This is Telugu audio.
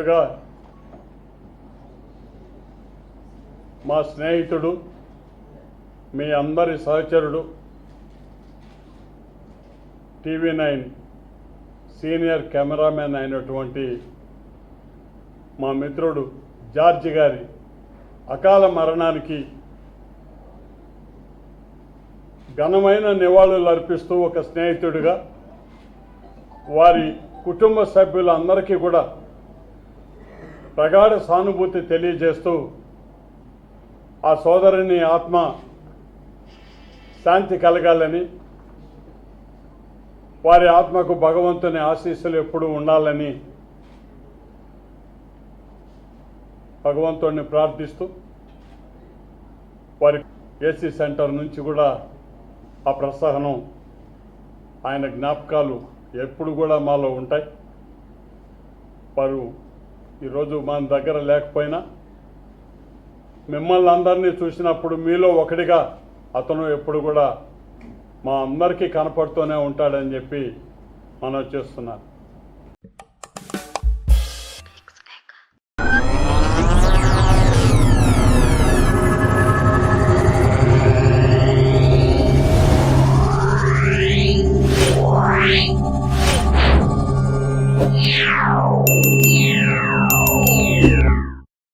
ముందుగా మా స్నేహితుడు, మీ అందరి సహచరుడు, TV9 సీనియర్ కెమెరామెన్ అయినటువంటి మా మిత్రుడు జార్జి గారి అకాల మరణానికి ఘనమైన నివాళులు అర్పిస్తూ ఒక స్నేహితుడిగా వారి కుటుంబ సభ్యులందరికీ కూడా ప్రగాఢ సానుభూతి తెలియజేస్తూ ఆ సోదరుని ఆత్మ శాంతి కలగాలని, వారి ఆత్మకు భగవంతుని ఆశీస్సులు ఎప్పుడూ ఉండాలని భగవంతుడిని ప్రార్థిస్తూ వారి ఏసీ సెంటర్ నుంచి కూడా ఆ ప్రసహనం, ఆయన జ్ఞాపకాలు ఎప్పుడు కూడా మాలో ఉంటాయి. వారు ఈరోజు మన దగ్గర లేకపోయినా మిమ్మల్ని అందరినీ చూసినప్పుడు మీలో ఒకటిగా అతను ఎప్పుడు కూడా మా అందరికీ కనపడుతూనే ఉంటాడని చెప్పి మనం చేస్తున్నాను.